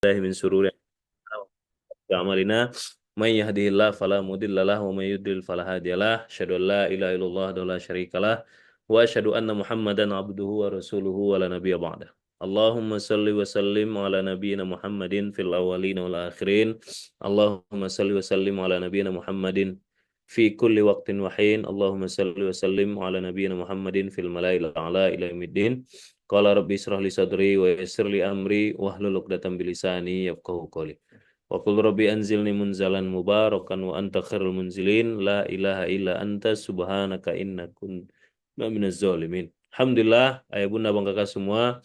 من شرور أعمالنا من يهده الله فلا مضل له ومن يضلل فلا هادي له أشهد أن لا إله إلا الله وحده لا شريك له وأشهد أن محمدا عبده ورسوله ولا نبي بعده اللهم صل وسلم على نبينا محمد في الأولين والآخرين اللهم صل وسلم على نبينا محمد في كل وقت وحين اللهم صل وسلم على نبينا محمد في الملائكة الأعلى إلى يوم الدين قال ربي اشرح لي صدري ويسر لي أمري واحلل عقدة من لساني يفقهوا قولي وقل ربي أنزلني منزلا مباركا وأنت خير المنزلين لا إله إلا أنت سبحانك إنا كنا من الظالمين. Alhamdulillah, ayah bunda bang kakak semua,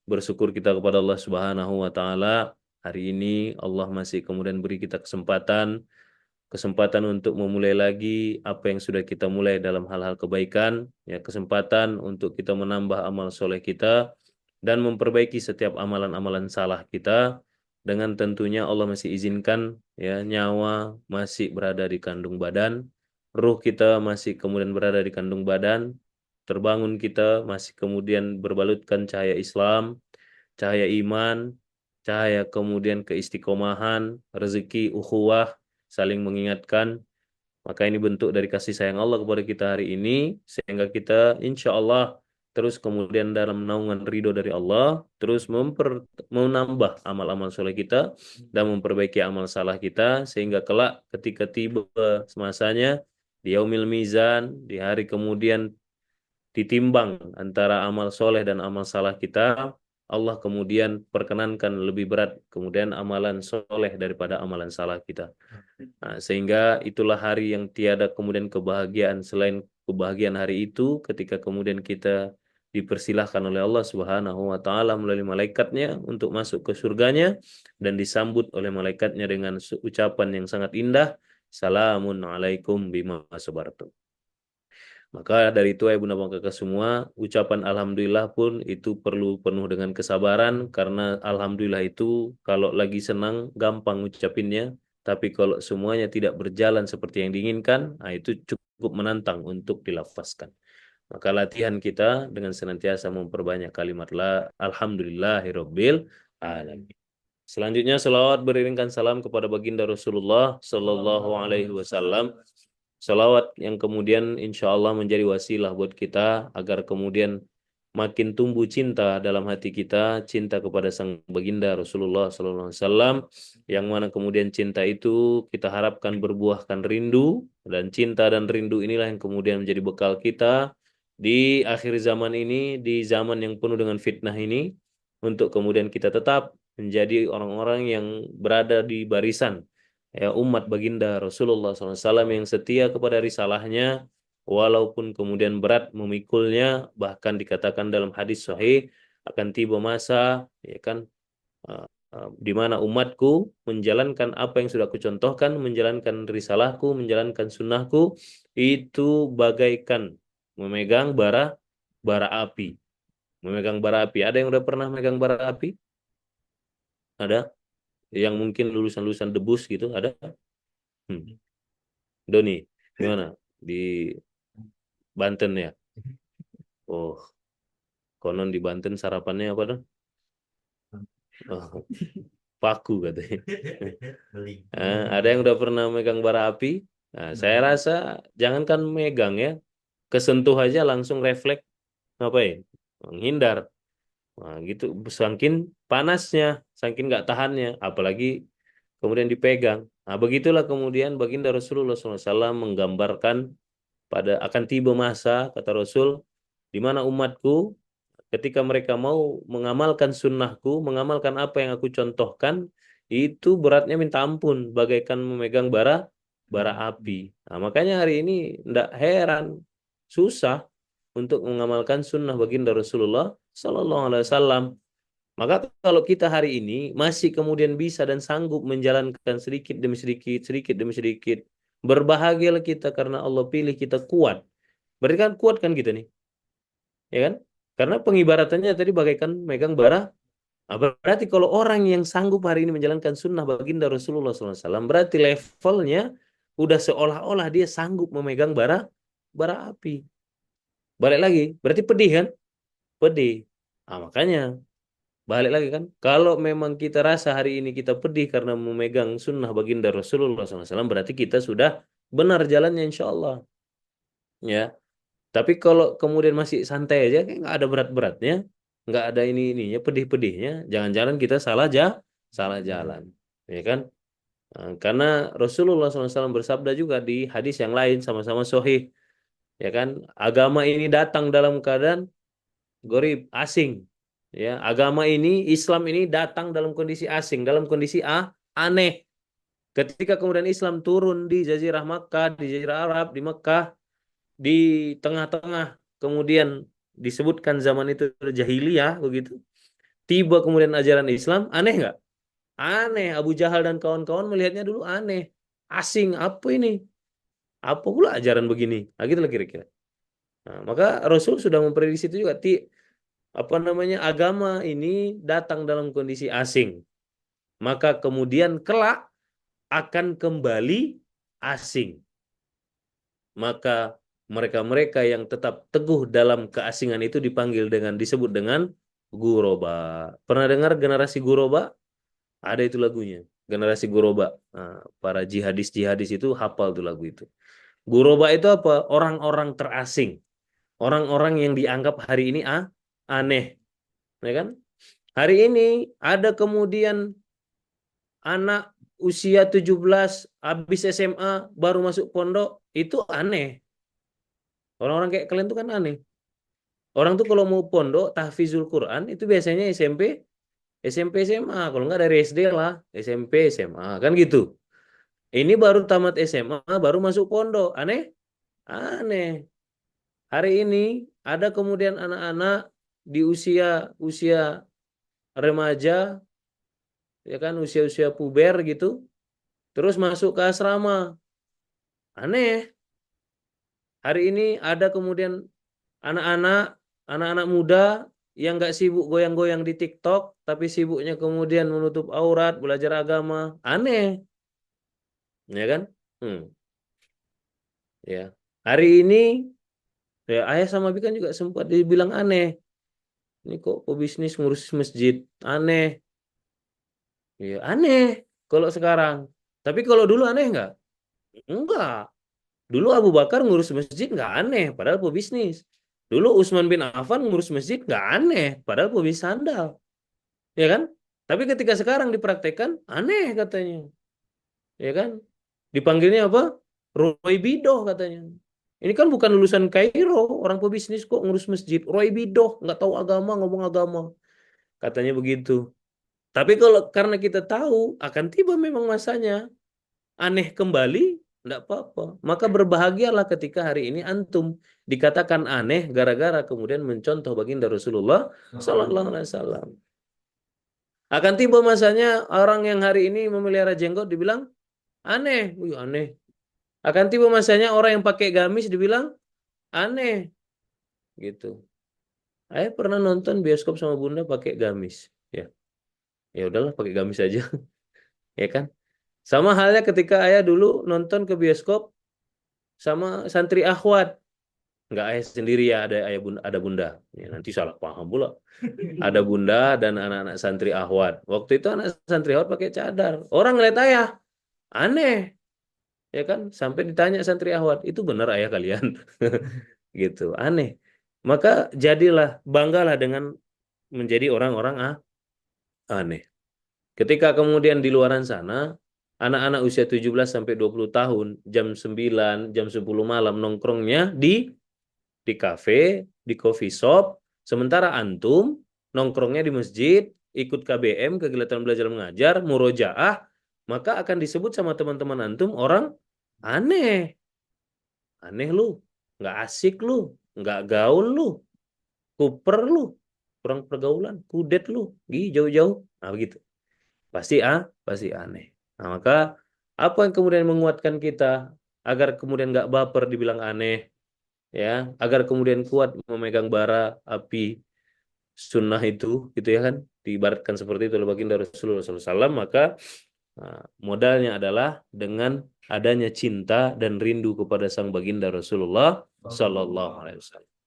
bersyukur kita kepada Allah Subhanahu wa taala. Hari ini Allah masih kemudian beri kita kesempatan untuk memulai lagi apa yang sudah kita mulai dalam hal-hal kebaikan, ya kesempatan untuk kita menambah amal soleh kita dan memperbaiki setiap amalan-amalan salah kita dengan tentunya Allah masih izinkan ya nyawa masih berada di kandung badan, ruh kita masih kemudian berada di kandung badan, terbangun kita masih kemudian berbalutkan cahaya Islam, cahaya iman, cahaya kemudian keistiqomahan, rezeki, ukhuwah, saling mengingatkan. Maka ini bentuk dari kasih sayang Allah kepada kita hari ini, sehingga kita insya Allah terus kemudian dalam naungan ridho dari Allah, terus menambah amal-amal soleh kita dan memperbaiki amal salah kita, sehingga kelak ketika tiba masanya di yaumil mizan, di hari kemudian ditimbang antara amal soleh dan amal salah kita, Allah kemudian perkenankan lebih berat kemudian amalan soleh daripada amalan salah kita. Nah, sehingga itulah hari yang tiada kemudian kebahagiaan selain kebahagiaan hari itu ketika kemudian kita dipersilahkan oleh Allah Subhanahu wa taala melalui malaikatnya untuk masuk ke surganya dan disambut oleh malaikatnya dengan ucapan yang sangat indah, Salamun alaikum bima sabartum. Maka dari itu ya Bunda Bang Kakak semua, ucapan alhamdulillah pun itu perlu penuh dengan kesabaran karena alhamdulillah itu kalau lagi senang gampang ngucapinnya, tapi kalau semuanya tidak berjalan seperti yang diinginkan, nah itu cukup menantang untuk dilafazkan. Maka latihan kita dengan senantiasa memperbanyak kalimat la alhamdulillahirabbil alamin. Selanjutnya selawat beriringkan salam kepada baginda Rasulullah Sallallahu Alaihi Wasallam. Salawat yang kemudian insya Allah menjadi wasilah buat kita agar kemudian makin tumbuh cinta dalam hati kita, cinta kepada sang baginda Rasulullah Sallallahu Alaihi Wasallam, yang mana kemudian cinta itu kita harapkan berbuahkan rindu, dan cinta dan rindu inilah yang kemudian menjadi bekal kita di akhir zaman ini, di zaman yang penuh dengan fitnah ini, untuk kemudian kita tetap menjadi orang-orang yang berada di barisan ya umat baginda Rasulullah SAW yang setia kepada risalahnya walaupun kemudian berat memikulnya, bahkan dikatakan dalam hadis sahih akan tiba masa ya kan uh, di mana umatku menjalankan apa yang sudah kucontohkan, menjalankan risalahku, menjalankan sunnahku, itu bagaikan memegang bara api. Memegang bara api. Ada yang udah pernah megang bara api? Ada? Yang mungkin lulusan-lulusan debus gitu, ada? Hmm. Doni, gimana? Di Banten ya? Oh, konon di Banten sarapannya apa dong? Oh, paku katanya. Ada yang udah pernah megang bara api? Nah, saya rasa jangankan megang ya, kesentuh aja langsung refleks ngapain? Menghindar. Nah, gitu, saking panasnya, saking nggak tahannya, apalagi kemudian dipegang. Nah, begitulah kemudian baginda Rasulullah SAW menggambarkan pada akan tiba masa, kata Rasul, di mana umatku ketika mereka mau mengamalkan sunnahku, mengamalkan apa yang aku contohkan, itu beratnya minta ampun, bagaikan memegang bara api. Nah, makanya hari ini tidak heran, susah untuk mengamalkan sunnah baginda Rasulullah Sallallahu Alaihi Wasallam. Maka kalau kita hari ini masih kemudian bisa dan sanggup menjalankan sedikit demi sedikit, berbahagialah kita karena Allah pilih kita kuat. Berarti kan kuat kan kita nih, ya kan? Karena pengibaratannya tadi bagaikan megang bara. Ah, berarti kalau orang yang sanggup hari ini menjalankan sunnah baginda Rasulullah SAW, berarti levelnya udah seolah-olah dia sanggup memegang bara api. Balik lagi, berarti pedih kan? Pedih. Ah, makanya Balik lagi kan, kalau memang kita rasa hari ini kita pedih karena memegang sunnah baginda Rasulullah SAW, berarti kita sudah benar jalannya insya Allah. Ya, tapi kalau kemudian masih santai aja, kayak nggak ada berat-beratnya, nggak ada ininya, pedih-pedihnya, jangan-jangan kita salah jalan, ya kan? Nah, karena Rasulullah SAW bersabda juga di hadis yang lain sama-sama sahih, ya kan? Agama ini datang dalam keadaan gorib, asing. Ya, agama ini, Islam ini datang dalam kondisi asing, dalam kondisi aneh. Ketika kemudian Islam turun di Jazirah Makkah, di Jazirah Arab, di Mekah, di tengah-tengah, kemudian disebutkan zaman itu jahiliyah, begitu. Tiba kemudian ajaran Islam, aneh nggak? Aneh. Abu Jahal dan kawan-kawan melihatnya dulu aneh, asing. Apa ini? Apa pula ajaran begini? Nah, gitu lah kira-kira. Nah, maka Rasul sudah memprediksi itu juga. Apa namanya, agama ini datang dalam kondisi asing, maka kemudian kelak akan kembali asing. Maka mereka-mereka yang tetap teguh dalam keasingan itu dipanggil dengan, disebut dengan guroba. Pernah dengar generasi guroba? Ada itu lagunya, generasi guroba. Nah, para jihadis-jihadis itu hafal tuh lagu itu. Guroba itu apa? Orang-orang terasing, orang-orang yang dianggap hari ini aneh, ya kan? Hari ini ada kemudian anak usia 17 habis SMA baru masuk pondok, itu aneh. Orang-orang kayak kalian tuh kan aneh. Orang tuh kalau mau pondok tahfizul Quran itu biasanya SMP SMA, kalau nggak dari SD lah, SMP SMA kan gitu. Ini baru tamat SMA baru masuk pondok, aneh, aneh. Hari ini ada kemudian anak-anak di usia usia remaja, ya kan, usia-usia puber gitu, terus masuk ke asrama, aneh. Hari ini ada kemudian anak-anak anak-anak muda yang nggak sibuk goyang-goyang di TikTok, tapi sibuknya kemudian menutup aurat, belajar agama, aneh, ya kan? Hmm, ya. Hari ini ya ayah sama Abi kan juga sempat dibilang aneh. Ini kok pebisnis ngurus masjid, aneh, ya aneh kalau sekarang. Tapi kalau dulu aneh nggak? Enggak. Dulu Abu Bakar ngurus masjid nggak aneh, padahal pebisnis. Dulu Utsman bin Affan ngurus masjid nggak aneh, padahal pebisnis sandal. Ya kan? Tapi ketika sekarang dipraktekkan, aneh katanya. Ya kan? Dipanggilnya apa? Roy Bidoh katanya. Ini kan bukan lulusan Kairo, orang pebisnis kok ngurus masjid. Roy Bidoh, nggak tahu agama, ngomong agama. Katanya begitu. Tapi kalau karena kita tahu akan tiba memang masanya, aneh kembali, enggak apa-apa. Maka berbahagialah ketika hari ini antum dikatakan aneh gara-gara kemudian mencontoh baginda Rasulullah Sallallahu Alaihi Wasallam. Akan tiba masanya orang yang hari ini memelihara jenggot dibilang aneh, wih aneh. Akan tiba masanya orang yang pakai gamis dibilang aneh, gitu. Ayah pernah nonton bioskop sama bunda pakai gamis, ya. Ya udahlah pakai gamis aja, ya kan. Sama halnya ketika ayah dulu nonton ke bioskop sama santri akhwat, nggak ayah sendiri ya, ada ayah bunda, ada bunda. Ya, nanti salah paham pula. Ada bunda dan anak-anak santri akhwat. Waktu itu anak santri akhwat pakai cadar. Orang ngeliat ayah, aneh, ya kan? Sampai ditanya santri akhwat, itu benar ayah kalian? Gitu, aneh. Maka jadilah, banggalah dengan menjadi orang-orang aneh. Ketika kemudian di luaran sana, anak-anak usia 17 sampai 20 tahun, jam 9, jam 10 malam nongkrongnya di kafe, di coffee shop, sementara antum nongkrongnya di masjid, ikut KBM, kegiatan belajar mengajar, murojaah, maka akan disebut sama teman-teman antum orang aneh. Aneh lu, nggak asik lu, nggak gaul lu, kuper lu, kurang pergaulan, kudet lu, jauh-jauh. Nah begitu. Pasti aneh. Nah, maka apa yang kemudian menguatkan kita agar kemudian nggak baper dibilang aneh, ya, agar kemudian kuat memegang bara api sunnah itu, gitu ya kan, diibaratkan seperti itu oleh baginda Rasulullah SAW, maka modalnya adalah dengan adanya cinta dan rindu kepada sang baginda Rasulullah SAW.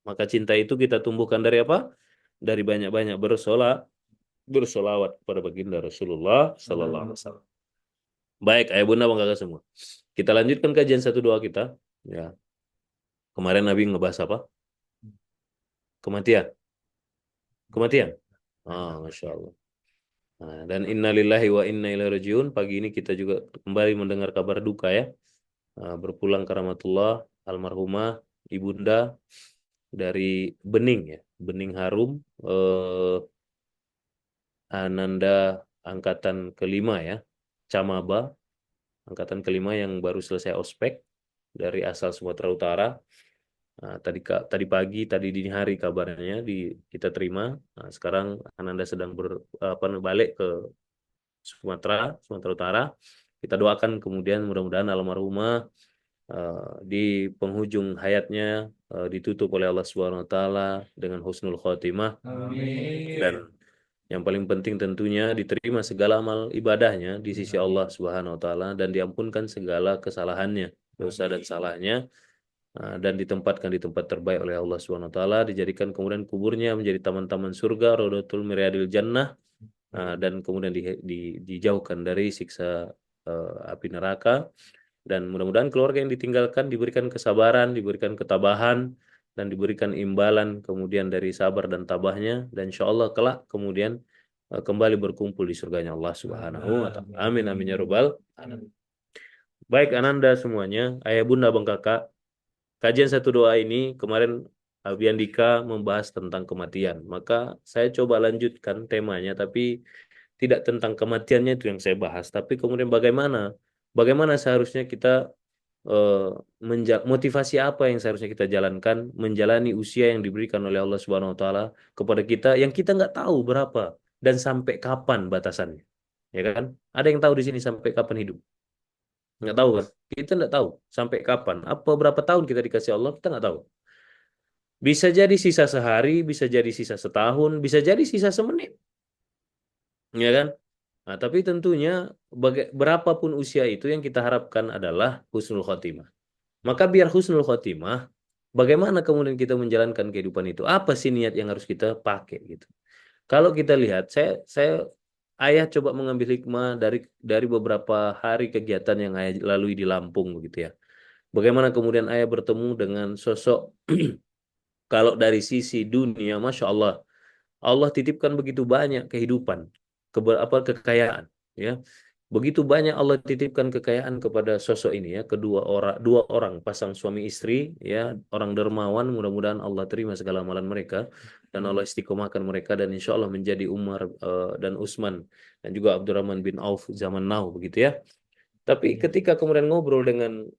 Maka cinta itu kita tumbuhkan dari apa? Dari banyak-banyak bersolat, bersolawat kepada baginda Rasulullah Sallallahu Alaihi Wasallam. Baik, ayah bunda bang kakak semua. Kita lanjutkan kajian satu doa kita. Ya, kemarin Nabi ngebahas apa? Kematian. Kematian. Ah, masya Allah. Nah, dan innalillahi wa inna ilaihi rajiun. Pagi ini kita juga kembali mendengar kabar duka ya. Berpulang ke rahmatullah almarhumah ibunda dari Bening ya. Bening Harum, Ananda angkatan kelima ya. Camaba angkatan kelima yang baru selesai ospek dari asal Sumatera Utara. Nah, tadi pagi, tadi dini hari kabarnya kita terima. Nah, sekarang Ananda sedang balik ke Sumatera Utara. Kita doakan kemudian mudah-mudahan almarhumah di penghujung hayatnya ditutup oleh Allah Subhanahu Wa Taala dengan husnul khotimah. Amin. Dan yang paling penting tentunya diterima segala amal ibadahnya di sisi Allah Subhanahu Wa Taala dan diampunkan segala kesalahannya, dosa dan salahnya. Dan ditempatkan di tempat terbaik oleh Allah Subhanahu Wa Taala, dijadikan kemudian kuburnya menjadi taman-taman surga, Rodotul Miriadil Jannah, dan kemudian dijauhkan dari siksa api neraka. Dan mudah-mudahan keluarga yang ditinggalkan diberikan kesabaran, diberikan ketabahan, dan diberikan imbalan kemudian dari sabar dan tabahnya, dan insya Allah kelak kemudian kembali berkumpul di surganya Allah Subhanahu Wa Taala. Amin amin ya robbal alamin. Baik Ananda semuanya, ayah bunda bang kakak, kajian satu doa ini kemarin Abi Andika membahas tentang kematian. Maka saya coba lanjutkan temanya, tapi tidak tentang kematiannya itu yang saya bahas, tapi kemudian bagaimana seharusnya kita motivasi apa yang seharusnya kita jalankan menjalani usia yang diberikan oleh Allah Subhanahu Wa Taala kepada kita yang kita nggak tahu berapa dan sampai kapan batasannya, ya kan? Ada yang tahu di sini sampai kapan hidup? Nggak tahu kan? Kita nggak tahu sampai kapan. Apa berapa tahun kita dikasih Allah kita nggak tahu. Bisa jadi sisa sehari, bisa jadi sisa setahun, bisa jadi sisa semenit, ya kan? Nah, tapi tentunya berapapun usia itu yang kita harapkan adalah husnul khotimah. Maka biar husnul khotimah, bagaimana kemudian kita menjalankan kehidupan itu? Apa sih niat yang harus kita pakai gitu? Kalau kita lihat, saya ayah coba mengambil hikmah dari beberapa hari kegiatan yang ayah lalui di Lampung begitu ya. Bagaimana kemudian ayah bertemu dengan sosok kalau dari sisi dunia, masya Allah, Allah titipkan begitu banyak kehidupan, kekayaan, ya. Begitu banyak Allah titipkan kekayaan kepada sosok ini ya, dua orang pasang suami istri ya, orang dermawan, mudah-mudahan Allah terima segala amalan mereka dan Allah istiqomahkan mereka dan insya Allah menjadi Umar dan Utsman dan juga Abdurrahman bin Auf zaman now begitu ya. Tapi ketika kemudian ngobrol dengan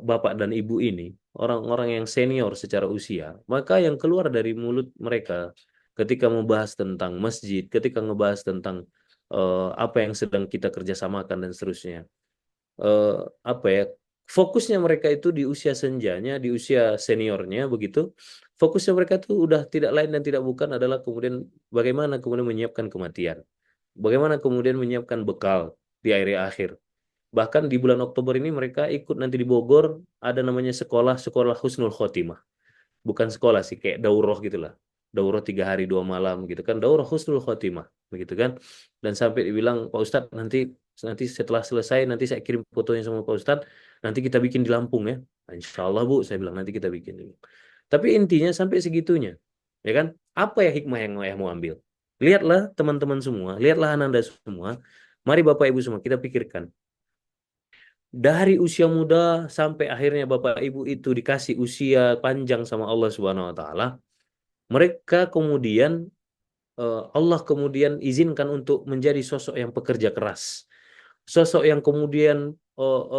bapak dan ibu ini, orang-orang yang senior secara usia, maka yang keluar dari mulut mereka ketika membahas tentang masjid, ketika ngebahas tentang apa yang sedang kita kerjasamakan dan seterusnya, eh, apa ya, fokusnya mereka itu di usia senjanya, di usia seniornya begitu, fokusnya mereka itu udah tidak lain dan tidak bukan adalah kemudian bagaimana kemudian menyiapkan kematian, bagaimana kemudian menyiapkan bekal di akhir. Bahkan di bulan Oktober ini mereka ikut nanti di Bogor ada namanya sekolah Husnul Khotimah. Bukan sekolah sih, kayak daurah gitulah. Daurah 3 hari 2 malam gitu kan. Daurah Husnul Khotimah begitu kan. Dan sampai dibilang Pak Ustadz nanti nanti setelah selesai nanti saya kirim fotonya sama Pak Ustadz. Nanti kita bikin di Lampung ya. Nah, Insya Allah Bu, saya bilang nanti kita bikin. Tapi intinya sampai segitunya, ya kan? Apa ya hikmah yang saya mau ambil? Lihatlah teman-teman semua, lihatlah Ananda semua. Mari Bapak Ibu semua kita pikirkan dari usia muda sampai akhirnya Bapak Ibu itu dikasih usia panjang sama Allah Subhanahu wa taala, mereka kemudian Allah kemudian izinkan untuk menjadi sosok yang pekerja keras. Sosok yang kemudian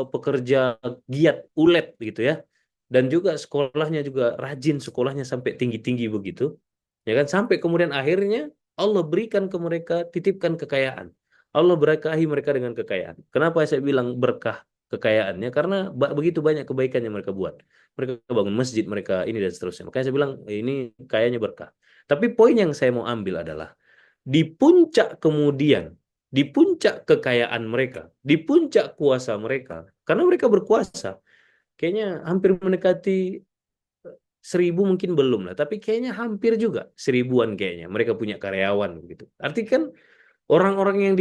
pekerja giat, ulet gitu ya. Dan juga sekolahnya juga rajin, sekolahnya sampai tinggi-tinggi begitu. Ya kan sampai kemudian akhirnya Allah berikan ke mereka titipkan kekayaan. Allah berkahi mereka dengan kekayaan. Kenapa saya bilang berkah kekayaannya? Karena begitu banyak kebaikan yang mereka buat. Mereka bangun masjid, mereka ini dan seterusnya. Makanya saya bilang ini kayaknya berkah. Tapi poin yang saya mau ambil adalah di puncak kemudian, di puncak kekayaan mereka, di puncak kuasa mereka, karena mereka berkuasa, kayaknya hampir mendekati 1000 mungkin belum lah, tapi kayaknya hampir juga 1000-an kayaknya mereka punya karyawan gitu. Artinya kan orang-orang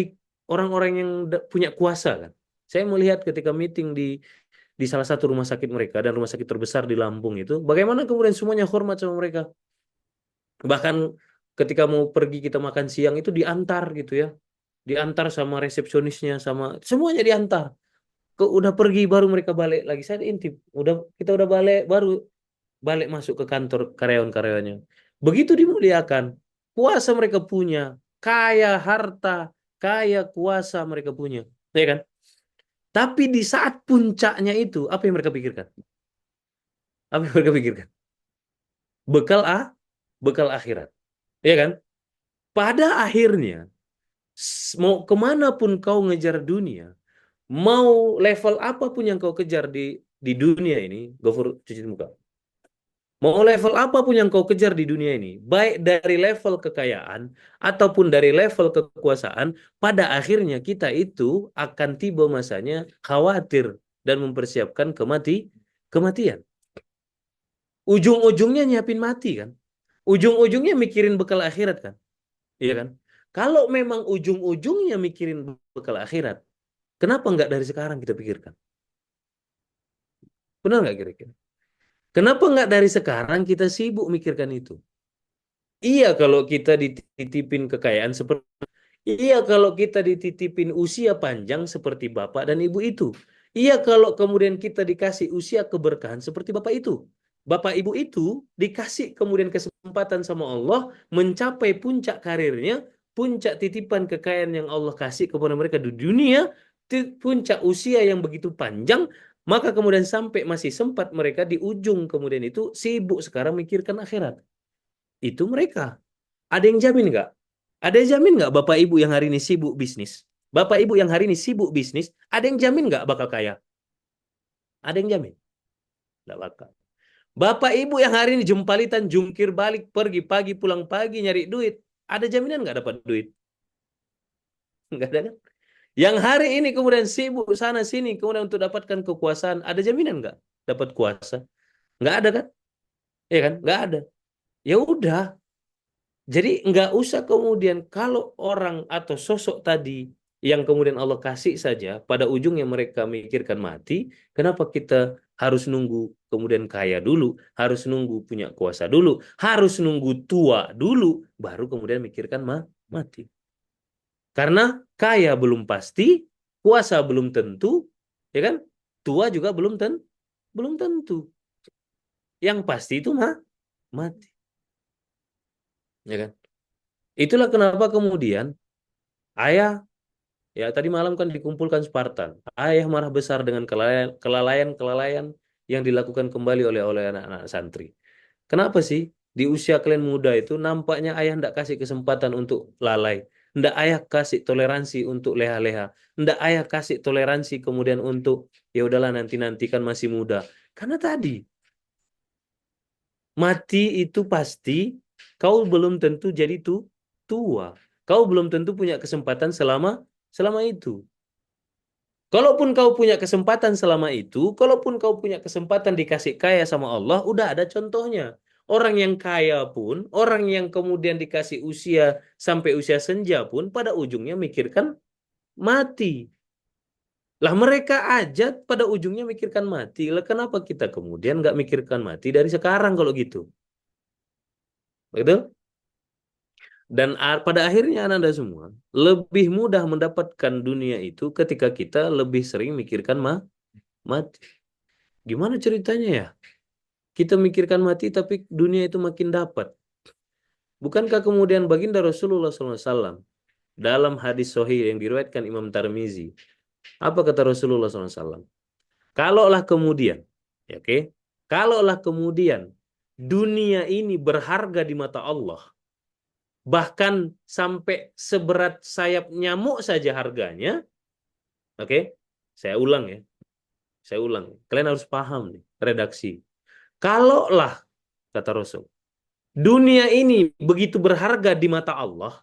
yang punya kuasa kan. Saya melihat ketika meeting di salah satu rumah sakit mereka dan rumah sakit terbesar di Lampung itu, bagaimana kemudian semuanya hormat sama mereka. Bahkan ketika mau pergi kita makan siang itu diantar gitu ya. Diantar sama resepsionisnya sama semuanya diantar. Udah pergi baru mereka balik lagi. Saya intip, kita udah balik baru balik masuk ke kantor karyawan-karyawannya. Begitu dimuliakan, kuasa mereka punya, kaya harta, kaya kuasa mereka punya, ya kan? Tapi di saat puncaknya itu, apa yang mereka pikirkan? Apa yang mereka pikirkan? Bekal bekal akhirat, ya kan? Pada akhirnya, mau kemana pun kau ngejar dunia, mau level apapun yang kau kejar di dunia ini, Gofur cuci muka. Mau level apapun yang kau kejar di dunia ini, baik dari level kekayaan ataupun dari level kekuasaan, pada akhirnya kita itu akan tiba masanya khawatir dan mempersiapkan kematian. Ujung-ujungnya nyiapin mati kan? Ujung-ujungnya mikirin bekal akhirat kan? Iya kan? Kalau memang ujung-ujungnya mikirin bekal akhirat, kenapa nggak dari sekarang kita pikirkan? Benar nggak kira-kira? Kenapa nggak dari sekarang kita sibuk mikirkan itu? Iya kalau kita dititipin kekayaan seperti iya kalau kita dititipin usia panjang seperti bapak dan ibu itu. Iya kalau kemudian kita dikasih usia keberkahan seperti bapak itu. Bapak ibu itu dikasih kemudian kesempatan sama Allah mencapai puncak karirnya, puncak titipan kekayaan yang Allah kasih kepada mereka di dunia, puncak usia yang begitu panjang, maka kemudian sampai masih sempat mereka di ujung kemudian itu sibuk sekarang mikirkan akhirat. Itu mereka. Ada yang jamin nggak? Ada yang jamin nggak Bapak Ibu yang hari ini sibuk bisnis? Bapak Ibu yang hari ini sibuk bisnis, ada yang jamin nggak bakal kaya? Ada yang jamin? Nggak bakal. Bapak Ibu yang hari ini jumpalitan, jungkir balik, pergi pagi, pulang pagi, nyari duit. Ada jaminan nggak dapat duit? Nggak ada kan? Yang hari ini kemudian sibuk sana sini, kemudian untuk dapatkan kekuasaan, ada jaminan nggak dapat kuasa? Nggak ada kan? Iya kan? Nggak ada. Ya udah, jadi nggak usah kemudian kalau orang atau sosok tadi yang kemudian Allah kasih saja pada ujungnya mereka mikirkan mati, kenapa kita harus nunggu kemudian kaya dulu, harus nunggu punya kuasa dulu, harus nunggu tua dulu, baru kemudian mikirkan mati. Karena kaya belum pasti, kuasa belum tentu, ya kan? Tua juga belum tentu. Yang pasti itu mati, ya kan? Itulah kenapa kemudian ayah ya, tadi malam kan dikumpulkan Spartan. Ayah marah besar dengan kelalaian yang dilakukan kembali oleh anak-anak santri. Kenapa sih di usia kalian muda itu nampaknya ayah ndak kasih kesempatan untuk lalai, ndak ayah kasih toleransi untuk leha-leha, ndak ayah kasih toleransi kemudian untuk ya udahlah nanti-nanti kan masih muda. Karena tadi mati itu pasti kau belum tentu jadi tua. Kau belum tentu punya kesempatan selama selama itu. Kalaupun kau punya kesempatan selama itu, kalaupun kau punya kesempatan dikasih kaya sama Allah, udah ada contohnya. Orang yang kaya pun, orang yang kemudian dikasih usia sampai usia senja pun, pada ujungnya mikirkan mati. Lah mereka aja pada ujungnya mikirkan mati. Lah kenapa kita kemudian nggak mikirkan mati dari sekarang kalau gitu? Betul? Dan pada akhirnya Anda semua lebih mudah mendapatkan dunia itu ketika kita lebih sering mikirkan mati. Gimana ceritanya ya? Kita mikirkan mati tapi dunia itu makin dapat. Bukankah kemudian baginda Rasulullah SAW dalam hadis sahih yang diriwayatkan Imam Tirmizi, apa kata Rasulullah SAW? Kalaulah kemudian, ya oke, kalaulah kemudian dunia ini berharga di mata Allah, bahkan sampai seberat sayap nyamuk saja harganya, oke, saya ulang ya, saya ulang. Kalian harus paham nih, redaksi. Kalaulah, kata Rasul, dunia ini begitu berharga di mata Allah,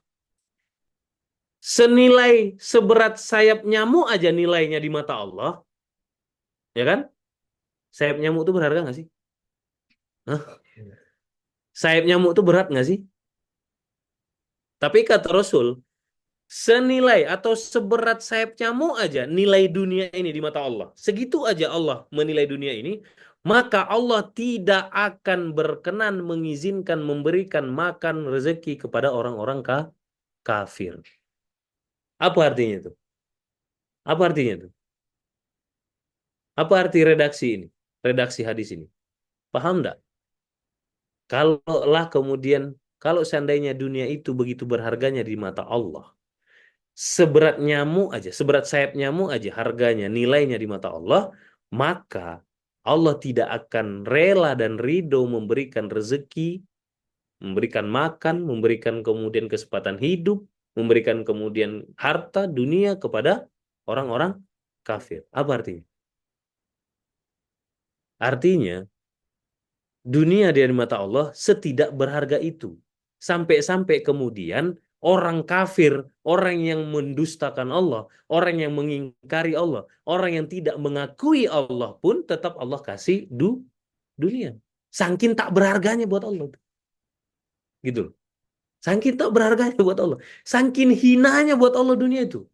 senilai seberat sayap nyamuk aja nilainya di mata Allah, ya kan? Sayap nyamuk itu berharga nggak sih? Hah? Sayap nyamuk itu berat nggak sih? Tapi kata Rasul, senilai atau seberat sayap nyamuk aja nilai dunia ini di mata Allah. Segitu aja Allah menilai dunia ini, maka Allah tidak akan berkenan mengizinkan memberikan makan rezeki kepada orang-orang kafir. Apa artinya itu? Apa artinya itu? Apa arti redaksi ini? Redaksi hadis ini. Paham enggak? Kalaulah kemudian, kalau seandainya dunia itu begitu berharganya di mata Allah, seberat nyamuk aja, seberat sayap nyamuk aja harganya, nilainya di mata Allah, maka Allah tidak akan rela dan ridho memberikan rezeki, memberikan makan, memberikan kemudian kesempatan hidup, memberikan kemudian harta dunia kepada orang-orang kafir. Apa artinya? Artinya, dunia di mata Allah setidak berharga itu. Sampai-sampai kemudian orang kafir, orang yang mendustakan Allah, orang yang mengingkari Allah, orang yang tidak mengakui Allah pun tetap Allah kasih dunia. Saking tak berharganya buat Allah. Gitu loh. Saking tak berharganya buat Allah. Saking hinanya buat Allah dunia itu.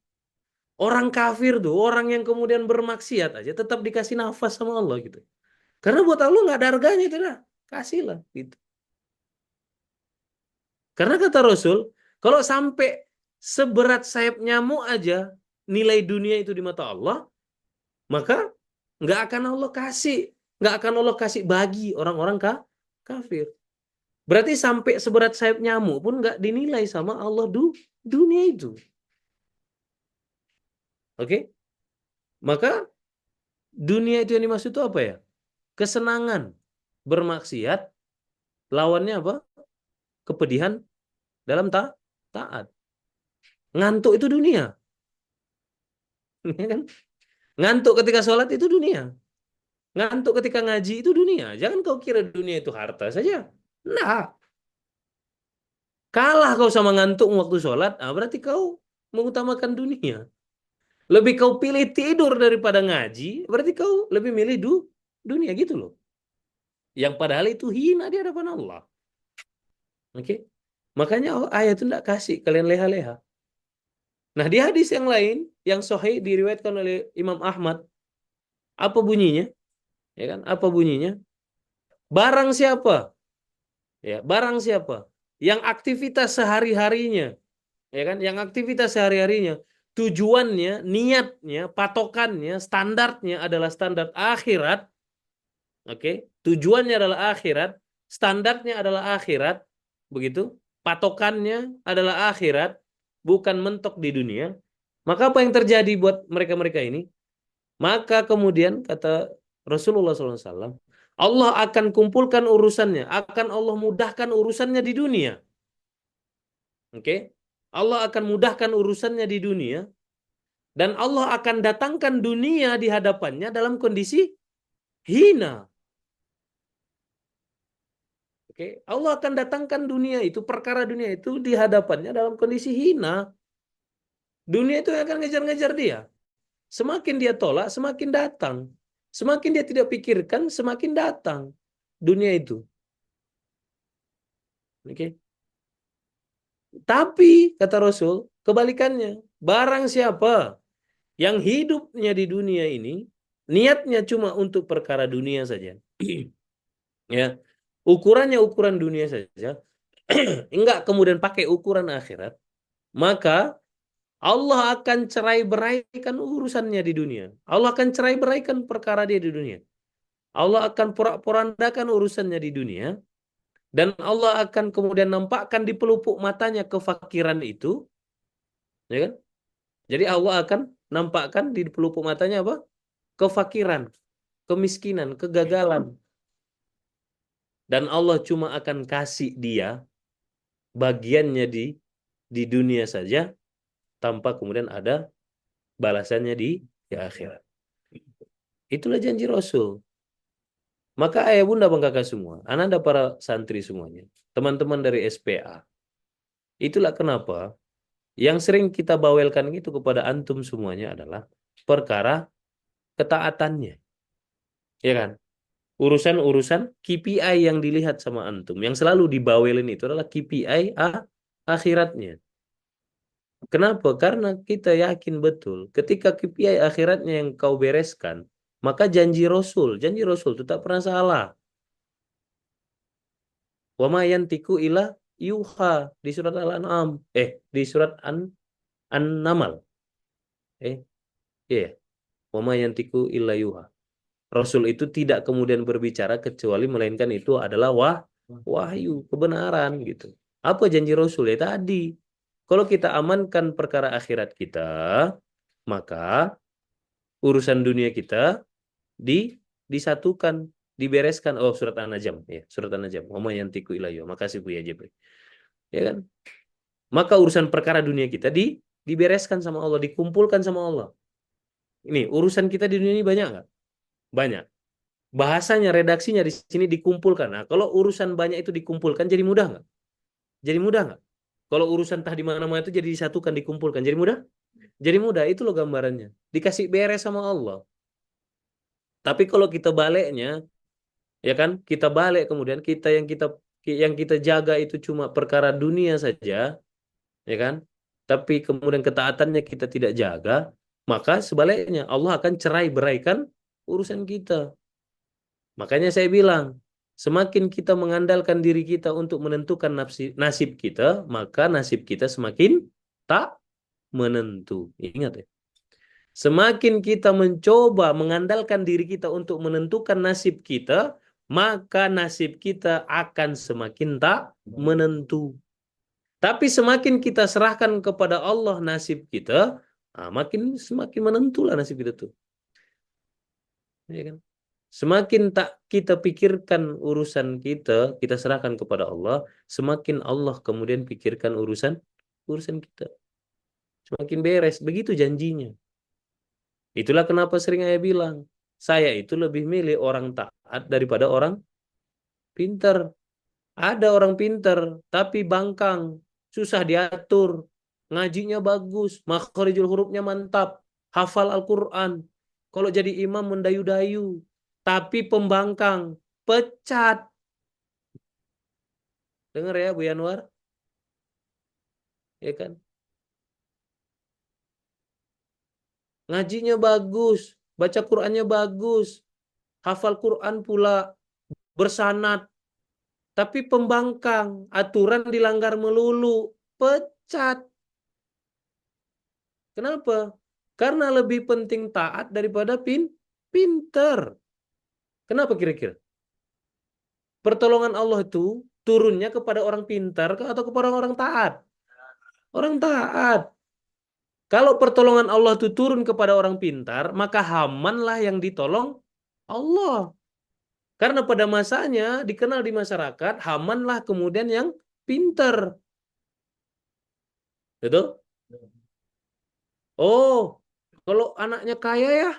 Orang kafir tuh, orang yang kemudian bermaksiat aja tetap dikasih nafas sama Allah gitu. Karena buat Allah nggak ada harganya itu dah. Kasihlah gitu. Karena kata Rasul, kalau sampai seberat sayap nyamuk aja nilai dunia itu di mata Allah, maka nggak akan Allah kasih, nggak akan Allah kasih bagi orang-orang kafir. Berarti sampai seberat sayap nyamuk pun nggak dinilai sama Allah dunia itu. Oke? Maka dunia itu yang dimaksud itu apa ya? Kesenangan bermaksiat, lawannya apa? Kepedihan dalam taat. Ngantuk itu dunia. Ya kan? Ngantuk ketika sholat itu dunia. Ngantuk ketika ngaji itu dunia. Jangan kau kira dunia itu harta saja. Nah, kalah kau sama ngantuk waktu sholat, berarti kau mengutamakan dunia. Lebih kau pilih tidur daripada ngaji, berarti kau lebih milih dunia gitu loh. Yang padahal itu hina di hadapan Allah. Oke? Makanya ayat itu tidak kasih kalian leha-leha. Nah, di hadis yang lain, yang sahih diriwayatkan oleh Imam Ahmad, apa bunyinya? Ya kan? Apa bunyinya? Barang siapa? Ya, barang siapa yang aktivitas sehari-harinya, ya kan? Yang aktivitas sehari-harinya tujuannya, niatnya, patokannya, standarnya adalah standar akhirat, oke? Tujuannya adalah akhirat, standarnya adalah akhirat, begitu? Patokannya adalah akhirat, bukan mentok di dunia. Maka apa yang terjadi buat mereka-mereka ini? Maka kemudian kata Rasulullah SAW, Allah akan kumpulkan urusannya, akan Allah mudahkan urusannya di dunia. Oke? Allah akan mudahkan urusannya di dunia dan Allah akan datangkan dunia di hadapannya dalam kondisi hina. Oke? Allah akan datangkan dunia itu, perkara dunia itu di hadapannya dalam kondisi hina. Dunia itu akan ngejar-ngejar dia. Semakin dia tolak, semakin datang. Semakin dia tidak pikirkan, semakin datang dunia itu. Oke. Tapi kata Rasul, kebalikannya, barang siapa yang hidupnya di dunia ini niatnya cuma untuk perkara dunia saja, ya, ukurannya ukuran dunia saja, enggak kemudian pakai ukuran akhirat, maka Allah akan cerai beraikan urusannya di dunia. Allah akan cerai beraikan perkara dia di dunia. Allah akan porak-porandakan urusannya di dunia. Dan Allah akan kemudian nampakkan di pelupuk matanya kefakiran itu. Ya kan? Jadi Allah akan nampakkan di pelupuk matanya apa? Kefakiran, kemiskinan, kegagalan. Dan Allah cuma akan kasih dia bagiannya di dunia saja tanpa kemudian ada balasannya di akhirat. Itulah janji Rasul. Maka ayah bunda bang kakak semua, ananda para santri semuanya, teman-teman dari SPA. Itulah kenapa yang sering kita bawelkan itu kepada antum semuanya adalah perkara ketaatannya. Ya kan? Urusan-urusan KPI yang dilihat sama antum, yang selalu dibawelin itu adalah KPI akhiratnya. Kenapa? Karena kita yakin betul ketika KPI akhiratnya yang kau bereskan, maka janji Rasul itu tak pernah salah. Wa ma yantiku ila yuha di surat Al-An'am. Di surat An-Namal. Eh, iya. Wa ma yantiku illa yuha. Rasul itu tidak kemudian berbicara kecuali melainkan itu adalah wahyu, kebenaran gitu. Apa janji Rasul ya tadi? Kalau kita amankan perkara akhirat kita, maka urusan dunia kita di disatukan, dibereskan. Oh, surat An-Najm ya, surat An-Najm. Wa ma yantiku illa yuha. Makasih Bu ya Jebri. Ya kan? Maka urusan perkara dunia kita dibereskan sama Allah, dikumpulkan sama Allah. Ini urusan kita di dunia ini banyak nggak? Banyak. Bahasanya, redaksinya di sini dikumpulkan. Nah, kalau urusan banyak itu dikumpulkan, jadi mudah nggak? Jadi mudah nggak? Kalau urusan tah di mana-mana itu jadi disatukan, dikumpulkan, jadi mudah? Jadi mudah. Itu loh gambarannya. Dikasih beres sama Allah. Tapi kalau kita baliknya, ya kan? Kita balik kemudian kita jaga itu cuma perkara dunia saja, ya kan? Tapi kemudian ketaatannya kita tidak jaga, maka sebaliknya Allah akan cerai beraikan urusan kita. Makanya saya bilang, semakin kita mengandalkan diri kita untuk menentukan nasib kita, maka nasib kita semakin tak menentu. Ingat ya. Semakin kita mencoba mengandalkan diri kita untuk menentukan nasib kita, maka nasib kita akan semakin tak menentu. Tapi semakin kita serahkan kepada Allah nasib kita, semakin menentulah nasib kita tuh. Ya kan? Semakin tak kita pikirkan urusan kita, kita serahkan kepada Allah, semakin Allah kemudian pikirkan urusan urusan kita. Semakin beres, begitu janjinya. Itulah kenapa sering saya bilang, saya itu lebih milih orang taat daripada orang pinter. Ada orang pinter, tapi bangkang, susah diatur, ngajinya bagus, makharijul hurufnya mantap, hafal Al-Quran. Kalau jadi imam mendayu-dayu, tapi pembangkang, pecat. Dengar ya Bu Yanwar, ya kan? Ngajinya bagus, baca Qurannya bagus, hafal Quran pula, bersanad, tapi pembangkang, aturan dilanggar melulu, pecat. Kenapa? Karena lebih penting taat daripada pinter. Kenapa kira-kira? Pertolongan Allah itu turunnya kepada orang pintar atau kepada orang taat? Orang taat. Kalau pertolongan Allah itu turun kepada orang pintar, maka Hamanlah yang ditolong Allah. Karena pada masanya dikenal di masyarakat, Hamanlah kemudian yang pintar. Betul? Oh, kalau anaknya kaya ya,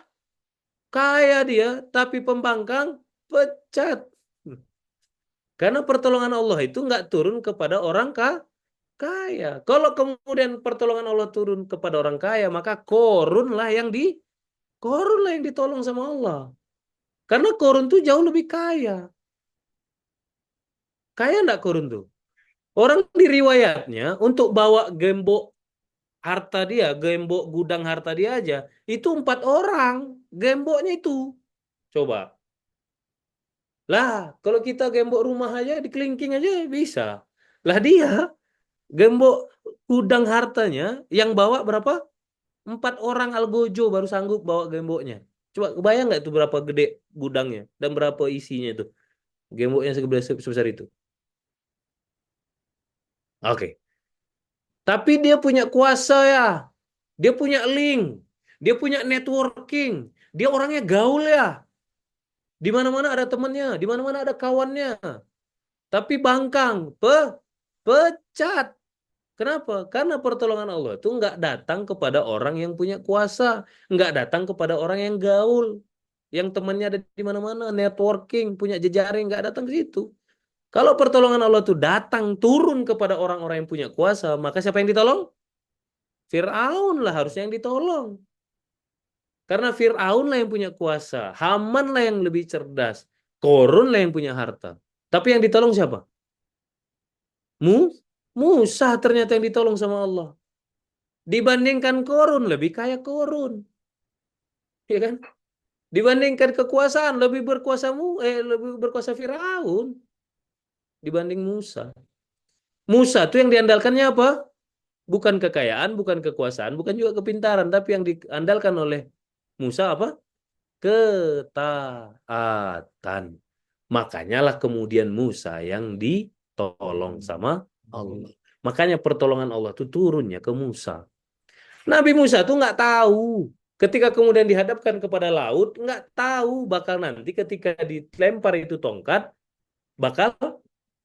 kaya dia, tapi pembangkang, pecat. Karena pertolongan Allah itu nggak turun kepada orang kaya. Kalau kemudian pertolongan Allah turun kepada orang kaya, maka korunlah yang ditolong sama Allah. Karena korun tuh jauh lebih kaya. Kaya enggak korun tuh? Orang di riwayatnya untuk bawa gembok harta dia, gembok gudang harta dia aja, itu 4 orang. Gemboknya itu. Coba. Lah, kalau kita gembok rumah aja, di kelingking aja bisa. Lah dia, gembok gudang hartanya yang bawa berapa? 4 orang algojo baru sanggup bawa gemboknya. Coba kebayang nggak itu berapa gede gudangnya dan berapa isinya itu? Gemboknya sebesar itu. Oke. Tapi dia punya kuasa ya. Dia punya link. Dia punya networking. Dia orangnya gaul ya. Di mana-mana ada temannya, di mana-mana ada kawannya. Tapi bangkang, pecat. Kenapa? Karena pertolongan Allah itu nggak datang kepada orang yang punya kuasa, nggak datang kepada orang yang gaul, yang temannya ada di mana-mana, networking, punya jejaring, nggak datang ke situ. Kalau pertolongan Allah itu datang turun kepada orang-orang yang punya kuasa, maka siapa yang ditolong? Fir'aun lah harusnya yang ditolong. Karena Fir'aun lah yang punya kuasa, Haman lah yang lebih cerdas. Korun lah yang punya harta. Tapi yang ditolong siapa? Mu Musa ternyata yang ditolong sama Allah. Dibandingkan Korun, lebih kaya Korun. Ya kan? Dibandingkan kekuasaan, lebih berkuasa Firaun dibanding Musa. Musa tuh yang diandalkannya apa? Bukan kekayaan, bukan kekuasaan, bukan juga kepintaran, tapi yang diandalkan oleh Musa apa? Ketaatan. Makanya lah kemudian Musa yang ditolong sama Allah. Makanya pertolongan Allah itu turunnya ke Musa. Nabi Musa tuh nggak tahu. Ketika kemudian dihadapkan kepada laut, nggak tahu bakal nanti ketika dilempar itu tongkat, bakal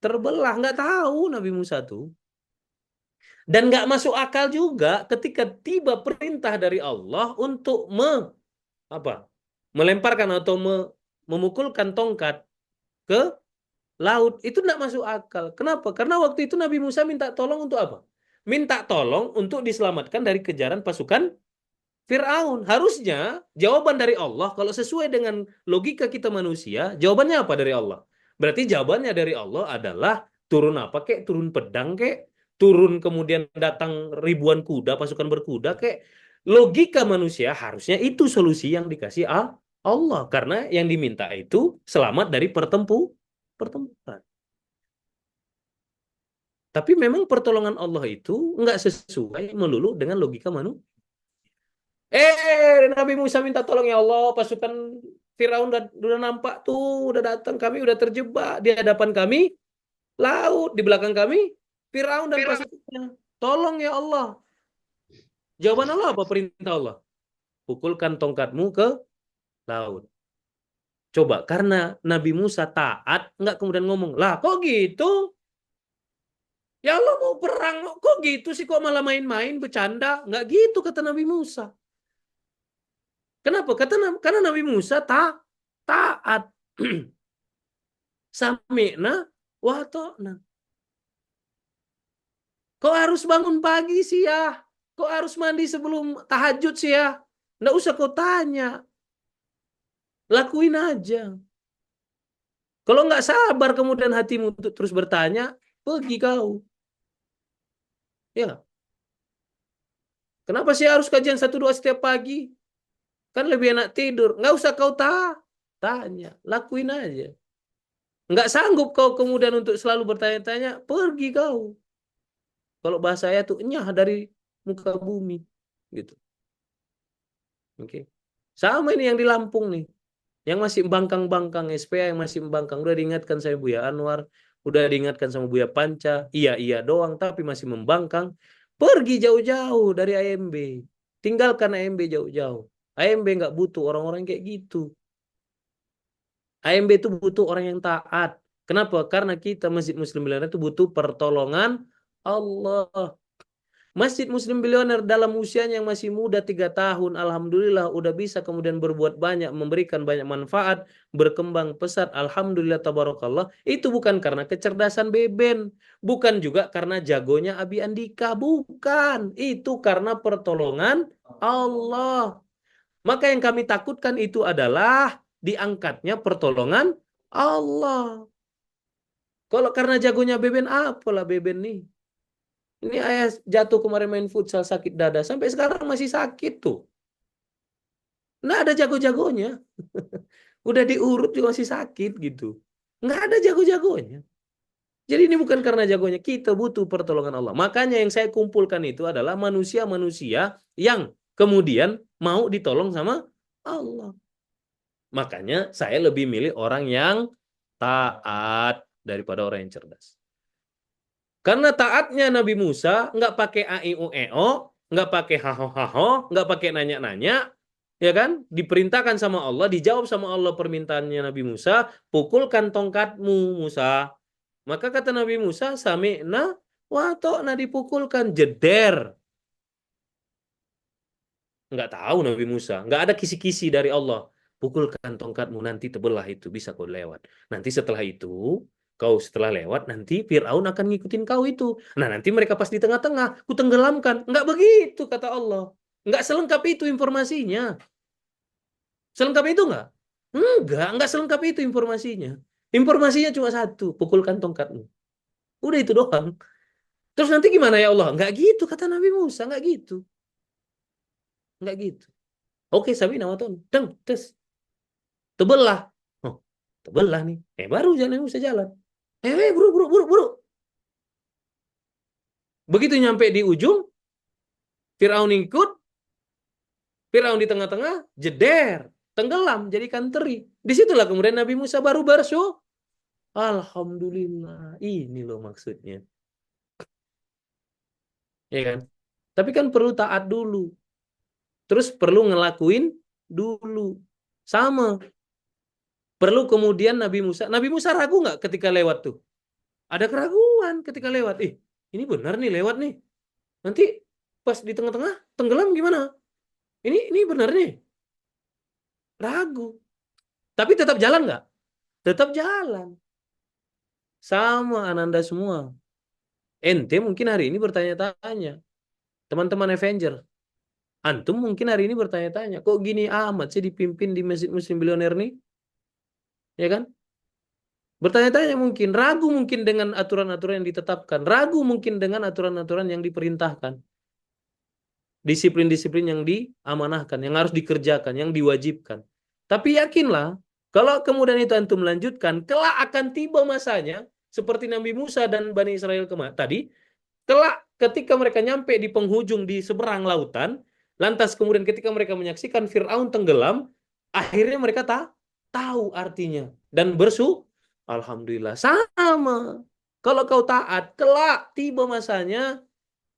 terbelah. Nggak tahu Nabi Musa tuh. Dan nggak masuk akal juga ketika tiba perintah dari Allah untuk apa? Melemparkan atau memukulkan tongkat ke laut. Itu nggak masuk akal. Kenapa? Karena waktu itu Nabi Musa minta tolong untuk apa? Minta tolong untuk diselamatkan dari kejaran pasukan Fir'aun. Harusnya jawaban dari Allah, kalau sesuai dengan logika kita manusia, jawabannya apa dari Allah? Berarti jawabannya dari Allah adalah turun apa kek? Turun pedang kek? Turun kemudian datang ribuan kuda, pasukan berkuda kek? Logika manusia harusnya itu solusi yang dikasih Allah. Karena yang diminta itu selamat dari pertempuran. Tapi memang pertolongan Allah itu nggak sesuai melulu dengan logika manusia. Nabi Musa minta tolong ya Allah, pasukan Firaun udah nampak tuh, udah datang, kami udah terjebak di hadapan kami, laut di belakang kami, Firaun dan pasukannya. Tolong ya Allah. Jawaban Allah apa perintah Allah? Pukulkan tongkatmu ke laut. Coba karena Nabi Musa taat, nggak kemudian ngomong, lah kok gitu? Ya Allah mau perang, kok gitu sih kok malah main-main, bercanda? Nggak gitu kata Nabi Musa. Kenapa? Karena Nabi Musa taat. Sami'na wa ta'na. Kok harus bangun pagi sih ya? Kok harus mandi sebelum tahajud sih ya? Nggak usah kau tanya. Lakuin aja. Kalau nggak sabar kemudian hatimu untuk terus bertanya, pergi kau. Ya, kenapa sih harus kajian 1 2 setiap pagi? Kan lebih enak tidur. Nggak usah kau tanya. Lakuin aja. Nggak sanggup kau kemudian untuk selalu bertanya-tanya, pergi kau. Kalau bahasa saya tuh nyah dari muka bumi. Gitu. Oke. Sama ini yang di Lampung nih. Yang masih bangkang-bangkang, SPA yang masih membangkang. Udah diingatkan saya Buya Anwar. Udah diingatkan sama Buya Panca. Iya doang tapi masih membangkang. Pergi jauh-jauh dari AMB. Tinggalkan AMB jauh-jauh. AMB nggak butuh orang-orang kayak gitu. AMB itu butuh orang yang taat. Kenapa? Karena kita Masjid Muslim Milenial itu butuh pertolongan Allah. Masjid Muslim Billionaire dalam usianya yang masih muda 3 tahun, alhamdulillah udah bisa kemudian berbuat banyak, memberikan banyak manfaat, berkembang pesat, alhamdulillah tabarakallah. Itu bukan karena kecerdasan Beben, bukan juga karena jagonya Abi Andika, bukan. Itu karena pertolongan Allah. Maka yang kami takutkan itu adalah diangkatnya pertolongan Allah. Kalau karena jagonya Beben, apalah Beben nih? Ini ayah jatuh kemarin main futsal sakit dada. Sampai sekarang masih sakit tuh. Nggak ada jago-jagonya. Udah diurut juga masih sakit gitu. Nggak ada jago-jagonya. Jadi ini bukan karena jagonya. Kita butuh pertolongan Allah. Makanya yang saya kumpulkan itu adalah manusia-manusia yang kemudian mau ditolong sama Allah. Makanya saya lebih milih orang yang taat daripada orang yang cerdas. Karena taatnya Nabi Musa nggak pakai a i u e o, nggak pakai haho haho, nggak pakai nanya-nanya, ya kan? Diperintahkan sama Allah, dijawab sama Allah permintaannya Nabi Musa, pukulkan tongkatmu Musa. Maka kata Nabi Musa, sami'na wa ta'na, dipukulkan, jeder. Nggak tahu Nabi Musa, nggak ada kisi-kisi dari Allah. Pukulkan tongkatmu nanti terbelah itu bisa kau lewat. Nanti setelah itu kau setelah lewat nanti Fir'aun akan ngikutin kau itu. Nah nanti mereka pas di tengah-tengah, ku tenggelamkan. Nggak begitu kata Allah. Nggak selengkap itu informasinya. Selengkap itu nggak? Enggak selengkap itu informasinya. Informasinya cuma satu, pukulkan tongkatmu. Udah itu doang. Terus nanti gimana ya Allah? Enggak gitu kata Nabi Musa, enggak gitu. Enggak gitu. Oke, Sabi nama Tuhan. Deng, tes, tebelah. Oh, tebelah nih. Baru jalan Musa jalan. Buru, buru, buru, buru. Begitu nyampe di ujung, Firaun ikut, Firaun di tengah-tengah, jeder, tenggelam, jadikan teri. Disitulah kemudian Nabi Musa baru bersyukur. Alhamdulillah, ini loh maksudnya. Ya kan? Tapi kan perlu taat dulu. Terus perlu ngelakuin dulu. Sama. Perlu kemudian Nabi Musa ragu nggak ketika lewat tuh? Ada keraguan ketika lewat. Ini benar nih lewat nih. Nanti pas di tengah-tengah tenggelam gimana? Ini benar nih. Ragu. Tapi tetap jalan nggak? Tetap jalan. Sama Ananda semua. Ente mungkin hari ini bertanya-tanya. Teman-teman Avenger. Antum mungkin hari ini bertanya-tanya. Kok gini amat sih dipimpin di Masjid Muslim Bilioner nih? Ya kan? Bertanya-tanya mungkin. Ragu mungkin dengan aturan-aturan yang ditetapkan. Ragu mungkin dengan aturan-aturan yang diperintahkan. Disiplin-disiplin yang diamanahkan. Yang harus dikerjakan. Yang diwajibkan. Tapi yakinlah. Kalau kemudian itu antum melanjutkan. Kelak akan tiba masanya. Seperti Nabi Musa dan Bani Israel tadi. Kelak ketika mereka nyampe di penghujung di seberang lautan, lantas kemudian ketika mereka menyaksikan Fir'aun tenggelam, akhirnya mereka tahu artinya dan Alhamdulillah sama. Kalau kau taat, kelak tiba masanya,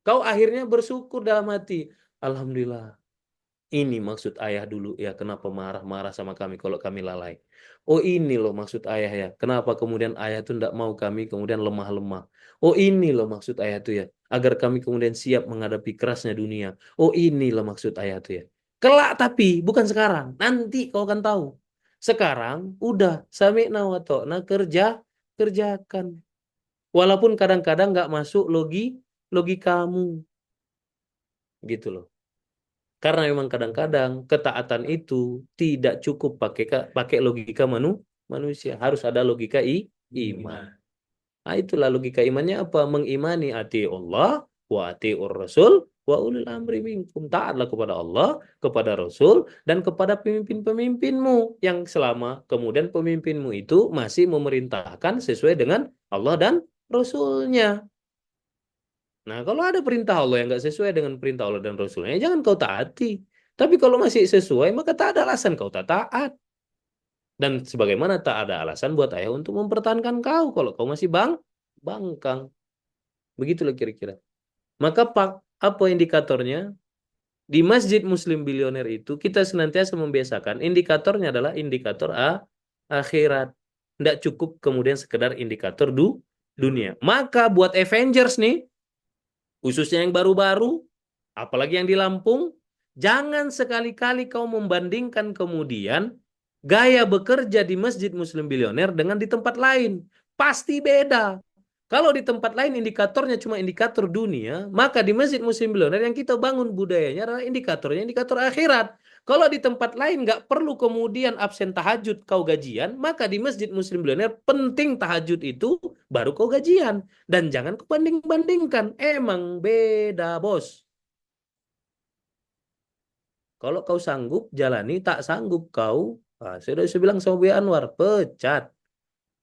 kau akhirnya bersyukur dalam hati. Alhamdulillah. Ini maksud ayah dulu ya, kenapa marah-marah sama kami kalau kami lalai. Oh ini loh maksud ayah ya, kenapa kemudian ayah tuh tidak mau kami kemudian lemah-lemah. Oh ini loh maksud ayah tuh ya, agar kami kemudian siap menghadapi kerasnya dunia. Oh ini loh maksud ayah tuh ya. Kelak tapi, bukan sekarang, nanti kau akan tahu. Sekarang udah, sami'na wa ta'na, kerjakan. Walaupun kadang-kadang nggak masuk logikamu. Gitu loh. Karena memang kadang-kadang ketaatan itu tidak cukup pakai logika manusia, harus ada logika iman. Nah, itulah logika imannya apa? Mengimani ati Allah wa atiur Rasul wa ulil amri minkum. Taatlah kepada Allah, kepada Rasul dan kepada pemimpin-pemimpinmu yang selama kemudian pemimpinmu itu masih memerintahkan sesuai dengan Allah dan Rasulnya. Nah, kalau ada perintah Allah yang nggak sesuai dengan perintah Allah dan Rasulnya, ya jangan kau taati. Tapi kalau masih sesuai, maka tak ada alasan kau tak taat. Dan sebagaimana tak ada alasan buat ayah untuk mempertahankan kau kalau kau masih bangkang. Begitulah kira-kira. Maka apa indikatornya? Di Masjid Muslim Bilioner itu kita senantiasa membiasakan indikatornya adalah indikator akhirat. Tidak cukup kemudian sekedar indikator dunia. Maka buat Avengers nih, khususnya yang baru-baru, apalagi yang di Lampung, jangan sekali-kali kau membandingkan kemudian gaya bekerja di Masjid Muslim Bilioner dengan di tempat lain. Pasti beda. Kalau di tempat lain indikatornya cuma indikator dunia, maka di Masjid Muslim Bilioner yang kita bangun budayanya adalah indikatornya indikator akhirat. Kalau di tempat lain nggak perlu kemudian absen tahajud kau gajian, maka di Masjid Muslim Bilioner penting tahajud itu baru kau gajian. Dan jangan kau banding-bandingkan. Emang beda, bos. Kalau kau sanggup jalani, tak sanggup kau. Saya bilang sama Buya Anwar, pecat.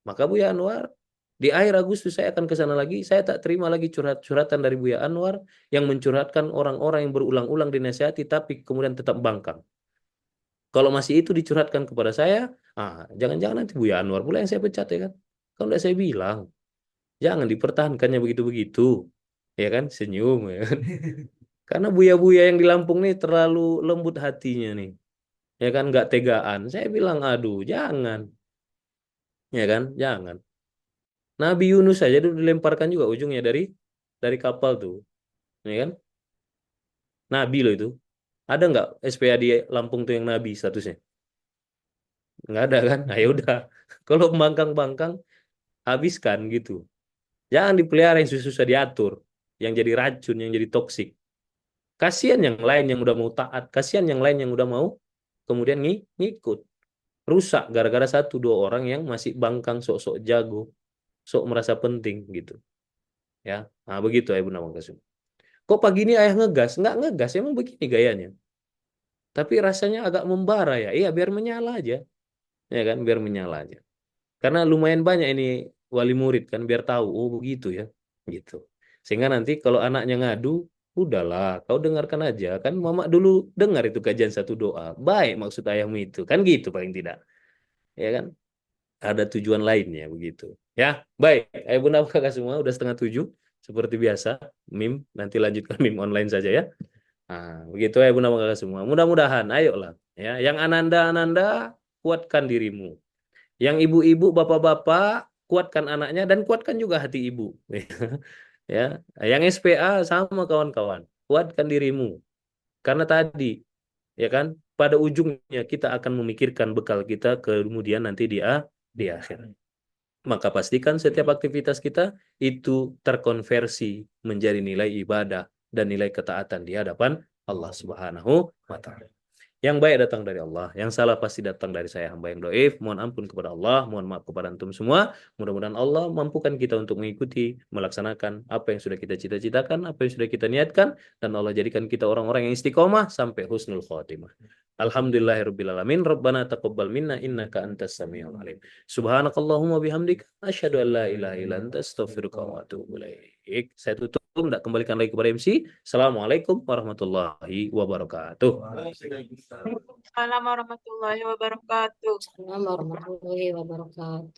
Maka Buya Anwar, di akhir Agustus saya akan ke sana lagi. Saya tak terima lagi curhat-curhatan dari Buya Anwar yang mencurhatkan orang-orang yang berulang-ulang dinasihati tapi kemudian tetap bangkang. Kalau masih itu dicurhatkan kepada saya, jangan-jangan nanti Buya Anwar pula yang saya pecat ya kan. Kan udah saya bilang, jangan dipertahankannya begitu-begitu. Ya kan, senyum ya kan. Karena buya-buya yang di Lampung nih terlalu lembut hatinya nih. Ya kan, nggak tegaan. Saya bilang, aduh, jangan. Ya kan, jangan. Nabi Yunus saja dulu dilemparkan juga ujungnya dari kapal tuh. Ya kan? Nabi loh itu. Ada nggak SPA di Lampung tuh yang Nabi statusnya? Nggak ada kan? Nah ya udah. Kalau bangkang-bangkang, habiskan gitu. Jangan dipelihara yang susah-susah diatur. Yang jadi racun, yang jadi toksik. Kasihan yang lain yang udah mau taat. Kasihan yang lain yang udah mau kemudian ngikut. rusak gara-gara satu dua orang yang masih bangkang sok-sok jago, sok merasa penting gitu. Ya, nah begitu ya Bunda Mangkasum. Kok pagi ini ayah ngegas? Nggak ngegas, emang begini gayanya. Tapi rasanya agak membara ya. Iya, biar menyala aja. Ya kan, biar menyala aja. Karena lumayan banyak ini wali murid kan, biar tahu, oh begitu ya. Gitu. Sehingga nanti kalau anaknya ngadu, udahlah, kau dengarkan aja. Kan mama dulu dengar itu kajian satu doa. Baik maksud ayahmu itu. Kan gitu paling tidak. Ya kan? Ada tujuan lainnya begitu. Ya, baik. Ayo Bunda kakak semua, udah setengah tujuh. Seperti biasa, mim. Nanti lanjutkan mim online saja ya. Nah, begitu ya Bunda kakak semua. Mudah-mudahan, ayolah. Ya, yang ananda-ananda, kuatkan dirimu. Yang ibu-ibu, bapak-bapak, kuatkan anaknya dan kuatkan juga hati ibu. Ya, yang SPA sama kawan-kawan, kuatkan dirimu. Karena tadi, ya kan, pada ujungnya kita akan memikirkan bekal kita kemudian nanti di akhir. Maka pastikan setiap aktivitas kita itu terkonversi menjadi nilai ibadah dan nilai ketaatan di hadapan Allah Subhanahu wa taala. Yang baik datang dari Allah, yang salah pasti datang dari saya hamba yang doif. Mohon ampun kepada Allah, mohon maaf kepada antum semua. Mudah-mudahan Allah mampukan kita untuk mengikuti, melaksanakan apa yang sudah kita cita-citakan, apa yang sudah kita niatkan, dan Allah jadikan kita orang-orang yang istiqomah sampai husnul khotimah. Alhamdulillahirabbil alamin. Rabbana taqabbal minna innaka antas samiul alim. Subhanakallahumma bihamdika asyhadu an la ilaha illa anta astaghfiruka wa atubu ilaik. Saya tutup, tidak kembalikan lagi kepada MC. Assalamualaikum warahmatullahi wabarakatuh. Waalaikumsalam warahmatullahi wabarakatuh. Assalamualaikum warahmatullahi wabarakatuh.